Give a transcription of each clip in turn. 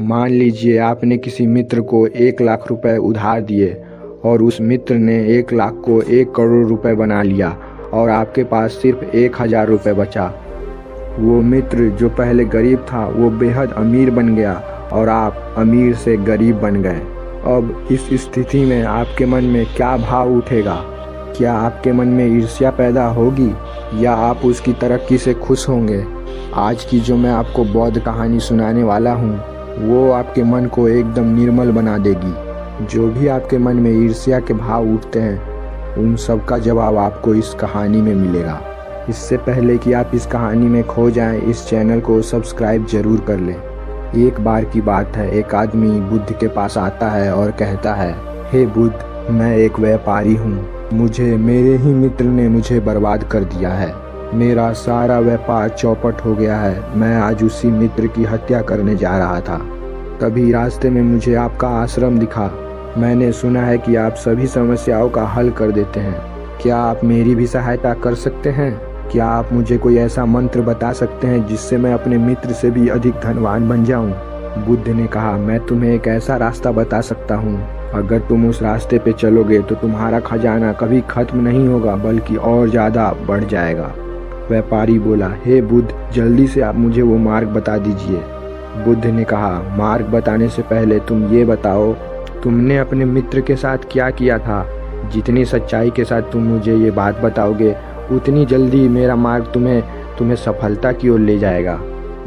मान लीजिए आपने किसी मित्र को 1 लाख रुपए उधार दिए और उस मित्र ने 1 लाख को 1 करोड़ रुपए बना लिया और आपके पास सिर्फ 1,000 रुपये बचा। वो मित्र जो पहले गरीब था वो बेहद अमीर बन गया और आप अमीर से गरीब बन गए। अब इस स्थिति में आपके मन में क्या भाव उठेगा? क्या आपके मन में ईर्ष्या पैदा होगी या आप उसकी तरक्की से खुश होंगे? आज की जो मैं आपको बौद्ध कहानी सुनाने वाला हूँ वो आपके मन को एकदम निर्मल बना देगी। जो भी आपके मन में ईर्ष्या के भाव उठते हैं उन सब का जवाब आपको इस कहानी में मिलेगा। इससे पहले कि आप इस कहानी में खो जाएं, इस चैनल को सब्सक्राइब जरूर कर लें। एक बार की बात है, एक आदमी बुद्ध के पास आता है और कहता है, हे बुद्ध, मैं एक व्यापारी हूँ। मेरे ही मित्र ने मुझे बर्बाद कर दिया है। मेरा सारा व्यापार चौपट हो गया है। मैं आज उसी मित्र की हत्या करने जा रहा था। तभी रास्ते में मुझे आपका आश्रम दिखा। मैंने सुना है कि आप सभी समस्याओं का हल कर देते हैं। क्या आप मेरी भी सहायता कर सकते हैं? क्या आप मुझे कोई ऐसा मंत्र बता सकते हैं जिससे मैं अपने मित्र से भी अधिक धनवान बन जाऊं? बुद्ध ने कहा, मैं तुम्हें एक ऐसा रास्ता बता सकता हूं। अगर तुम उस रास्ते पे चलोगे तो तुम्हारा खजाना कभी खत्म नहीं होगा बल्कि और ज़्यादा बढ़ जाएगा। व्यापारी बोला, हे बुद्ध, जल्दी से आप मुझे वो मार्ग बता दीजिए। बुद्ध ने कहा, मार्ग बताने से पहले तुम ये बताओ, तुमने अपने मित्र के साथ क्या किया था? जितनी सच्चाई के साथ तुम मुझे ये बात बताओगे उतनी जल्दी मेरा मार्ग तुम्हें सफलता की ओर ले जाएगा।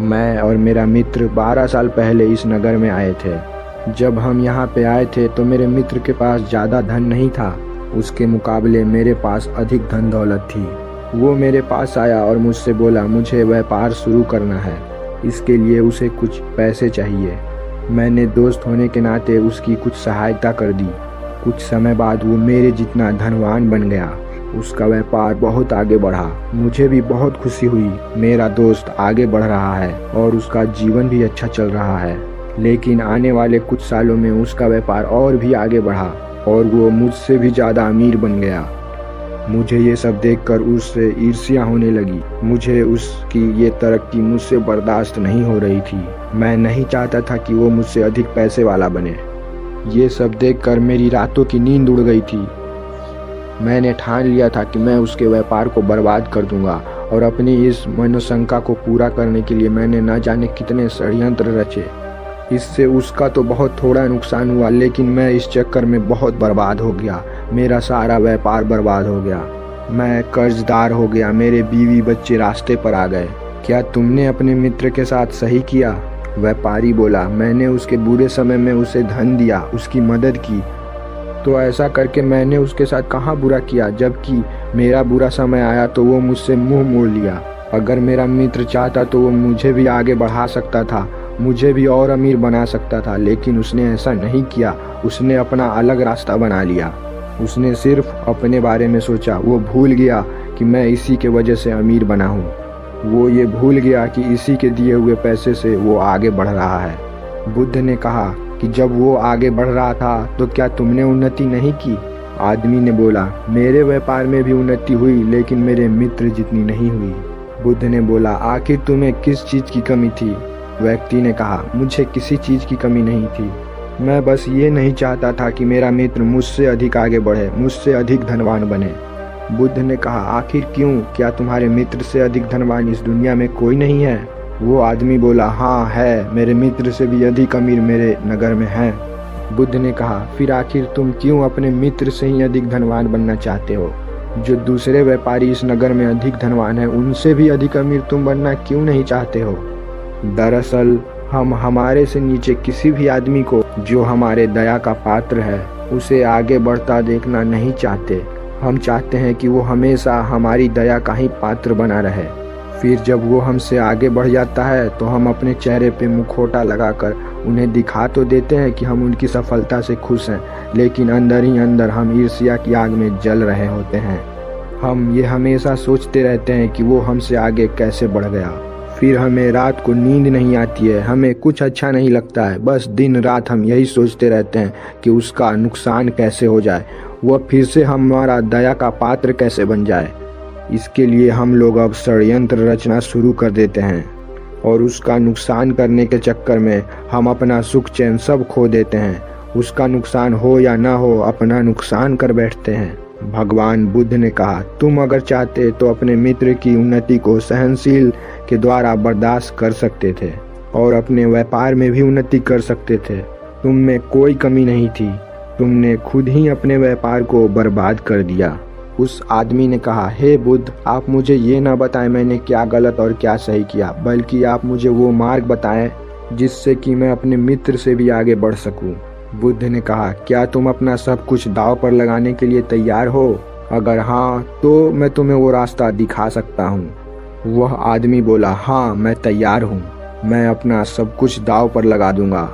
मैं और मेरा मित्र 12 साल पहले इस नगर में आए थे। जब हम यहाँ पे आए थे तो मेरे मित्र के पास ज़्यादा धन नहीं था। उसके मुकाबले मेरे पास अधिक धन दौलत थी। वो मेरे पास आया और मुझसे बोला, मुझे व्यापार शुरू करना है, इसके लिए उसे कुछ पैसे चाहिए। मैंने दोस्त होने के नाते उसकी कुछ सहायता कर दी। कुछ समय बाद वो मेरे जितना धनवान बन गया। उसका व्यापार बहुत आगे बढ़ा। मुझे भी बहुत खुशी हुई। मेरा दोस्त आगे बढ़ रहा है और उसका जीवन भी अच्छा चल रहा है। लेकिन आने वाले कुछ सालों में उसका व्यापार और भी आगे बढ़ा और वो मुझसे भी ज़्यादा अमीर बन गया। मुझे ये सब देखकर उससे ईर्ष्या होने लगी। मुझे उसकी ये तरक्की मुझसे बर्दाश्त नहीं हो रही थी। मैं नहीं चाहता था कि वो मुझसे अधिक पैसे वाला बने। ये सब देखकर मेरी रातों की नींद उड़ गई थी। मैंने ठान लिया था कि मैं उसके व्यापार को बर्बाद कर दूंगा और अपनी इस मनोशंका को पूरा करने के लिए मैंने न जाने कितने षड्यंत्र रचे। इससे उसका तो बहुत थोड़ा नुकसान हुआ, लेकिन मैं इस चक्कर में बहुत बर्बाद हो गया। मेरा सारा व्यापार बर्बाद हो गया। मैं कर्जदार हो गया। मेरे बीवी बच्चे रास्ते पर आ गए। क्या तुमने अपने मित्र के साथ सही किया? व्यापारी बोला, मैंने उसके बुरे समय में उसे धन दिया, उसकी मदद की। तो ऐसा करके मैंने उसके साथ कहाँ बुरा किया? जबकि मेरा बुरा समय आया तो वो मुझसे मुंह मोड़ लिया। अगर मेरा मित्र चाहता तो वो मुझे भी आगे बढ़ा सकता था, मुझे भी और अमीर बना सकता था, लेकिन उसने ऐसा नहीं किया। उसने अपना अलग रास्ता बना लिया। उसने सिर्फ अपने बारे में सोचा। वो भूल गया कि मैं इसी के वजह से अमीर बना हूँ। वो ये भूल गया कि इसी के दिए हुए पैसे से वो आगे बढ़ रहा है। बुद्ध ने कहा कि जब वो आगे बढ़ रहा था तो क्या तुमने उन्नति नहीं की? आदमी ने बोला, मेरे व्यापार में भी उन्नति हुई लेकिन मेरे मित्र जितनी नहीं हुई। बुद्ध ने बोला, आखिर तुम्हें किस चीज़ की कमी थी? व्यक्ति ने कहा, मुझे किसी चीज़ की कमी नहीं थी। मैं बस ये नहीं चाहता था कि मेरा मित्र मुझसे अधिक आगे बढ़े, मुझसे अधिक धनवान बने। बुद्ध ने कहा, आखिर क्यों? क्या तुम्हारे मित्र से अधिक धनवान इस दुनिया में कोई नहीं है? वो आदमी बोला, हाँ है, मेरे मित्र से भी अधिक अमीर मेरे नगर में हैं। बुद्ध ने कहा, फिर आखिर तुम क्यों अपने मित्र से ही अधिक धनवान बनना चाहते हो? जो दूसरे व्यापारी इस नगर में अधिक धनवान हैं उनसे भी अधिक अमीर तुम बनना क्यों नहीं चाहते हो? दरअसल हम हमारे से नीचे किसी भी आदमी को जो हमारे दया का पात्र है उसे आगे बढ़ता देखना नहीं चाहते। हम चाहते हैं कि वो हमेशा हमारी दया का ही पात्र बना रहे। फिर जब वो हमसे आगे बढ़ जाता है तो हम अपने चेहरे पे मुखौटा लगाकर उन्हें दिखा तो देते हैं कि हम उनकी सफलता से खुश हैं, लेकिन अंदर ही अंदर हम ईर्ष्या की आग में जल रहे होते हैं। हम ये हमेशा सोचते रहते हैं कि वो हमसे आगे कैसे बढ़ गया। फिर हमें रात को नींद नहीं आती है, हमें कुछ अच्छा नहीं लगता है। बस दिन रात हम यही सोचते रहते हैं कि उसका नुकसान कैसे हो जाए, वह फिर से हमारा दया का पात्र कैसे बन जाए। इसके लिए हम लोग अब षड्यंत्र रचना शुरू कर देते हैं। और उसका नुकसान करने के चक्कर में हम अपना सुख चैन सब खो देते हैं। उसका नुकसान हो या ना हो, अपना नुकसान कर बैठते हैं। भगवान बुद्ध ने कहा, तुम अगर चाहते तो अपने मित्र की उन्नति को सहनशील के द्वारा बर्दाश्त कर सकते थे और अपने व्यापार में भी उन्नति कर सकते थे। तुम में कोई कमी नहीं थी, तुमने खुद ही अपने व्यापार को बर्बाद कर दिया। उस आदमी ने कहा, हे बुद्ध, आप मुझे ये ना बताएं मैंने क्या गलत और क्या सही किया, बल्कि आप मुझे वो मार्ग बताएं जिससे कि मैं अपने मित्र से भी आगे बढ़ सकूं। बुद्ध ने कहा, क्या तुम अपना सब कुछ दांव पर लगाने के लिए तैयार हो? अगर हाँ, तो मैं तुम्हें वो रास्ता दिखा सकता हूँ। वह आदमी बोला, हाँ मैं तैयार हूँ, मैं अपना सब कुछ दांव पर लगा दूंगा।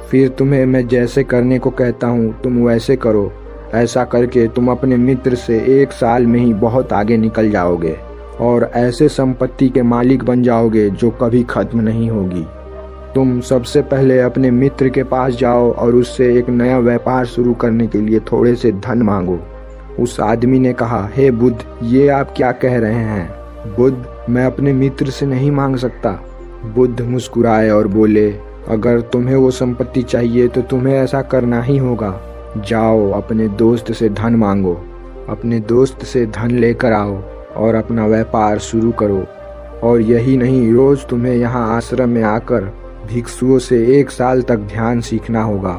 फिर तुम्हें मैं जैसे करने को कहता हूँ तुम वैसे करो। ऐसा करके तुम अपने मित्र से 1 साल में ही बहुत आगे निकल जाओगे और ऐसे संपत्ति के मालिक बन जाओगे जो कभी खत्म नहीं होगी। तुम सबसे पहले अपने मित्र के पास जाओ और उससे एक नया व्यापार शुरू करने के लिए थोड़े से धन मांगो। उस आदमी ने कहा, हे बुद्ध, ये आप क्या कह रहे हैं? बुद्ध, मैं अपने मित्र से नहीं मांग सकता। बुद्ध मुस्कुराए और बोले, अगर तुम्हें वो संपत्ति चाहिए तो तुम्हें ऐसा करना ही होगा। जाओ अपने दोस्त से धन मांगो, अपने दोस्त से धन लेकर आओ और अपना व्यापार शुरू करो। और यही नहीं, रोज तुम्हें यहाँ आश्रम में आकर भिक्षुओं से 1 साल तक ध्यान सीखना होगा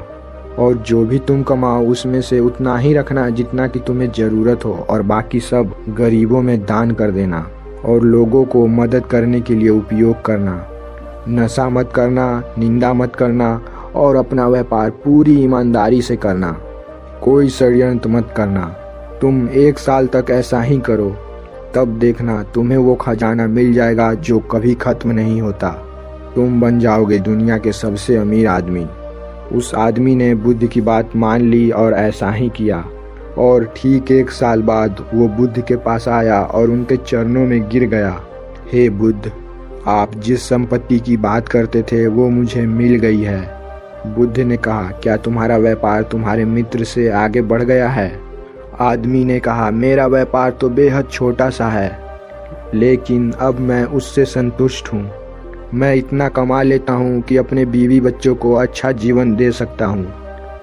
और जो भी तुम कमाओ उसमें से उतना ही रखना जितना कि तुम्हें ज़रूरत हो और बाकी सब गरीबों में दान कर देना और लोगों को मदद करने के लिए उपयोग करना। नशा मत करना, निंदा मत करना और अपना व्यापार पूरी ईमानदारी से करना। कोई षड्यंत्र मत करना। तुम 1 साल तक ऐसा ही करो, तब देखना तुम्हें वो खजाना मिल जाएगा जो कभी खत्म नहीं होता। तुम बन जाओगे दुनिया के सबसे अमीर आदमी। उस आदमी ने बुद्ध की बात मान ली और ऐसा ही किया। और ठीक 1 साल बाद वो बुद्ध के पास आया और उनके चरणों में गिर गया। हे बुद्ध, आप जिस संपत्ति की बात करते थे वो मुझे मिल गई है। बुद्ध ने कहा, क्या तुम्हारा व्यापार तुम्हारे मित्र से आगे बढ़ गया है? आदमी ने कहा, मेरा व्यापार तो बेहद छोटा सा है, लेकिन अब मैं उससे संतुष्ट हूँ। मैं इतना कमा लेता हूँ कि अपने बीवी बच्चों को अच्छा जीवन दे सकता हूँ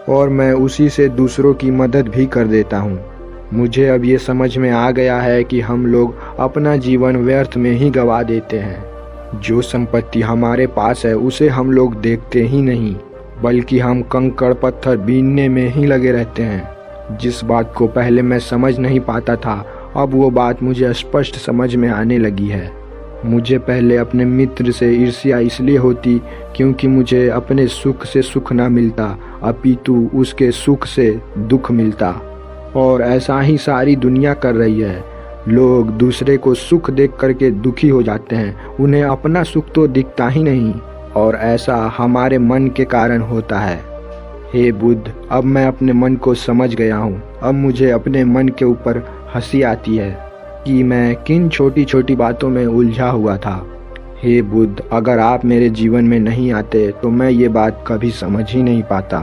और मैं उसी से दूसरों की मदद भी कर देता हूँ। मुझे अब ये समझ में आ गया है कि हम लोग अपना जीवन व्यर्थ में ही गंवा देते हैं। जो संपत्ति हमारे पास है उसे हम लोग देखते ही नहीं, बल्कि हम कंकड़ पत्थर बीनने में ही लगे रहते हैं। जिस बात को पहले मैं समझ नहीं पाता था, अब वो बात मुझे स्पष्ट समझ में आने लगी है। मुझे पहले अपने मित्र से ईर्ष्या इसलिए होती क्योंकि मुझे अपने सुख से सुख ना मिलता, अपितु उसके सुख से दुख मिलता। और ऐसा ही सारी दुनिया कर रही है। लोग दूसरे को सुख देख करके दुखी हो जाते हैं, उन्हें अपना सुख तो दिखता ही नहीं, और ऐसा हमारे मन के कारण होता है। हे बुद्ध, अब मैं अपने मन को समझ गया हूँ। अब मुझे अपने मन के ऊपर हंसी आती है कि मैं किन छोटी छोटी बातों में उलझा हुआ था। हे बुद्ध, अगर आप मेरे जीवन में नहीं आते तो मैं ये बात कभी समझ ही नहीं पाता।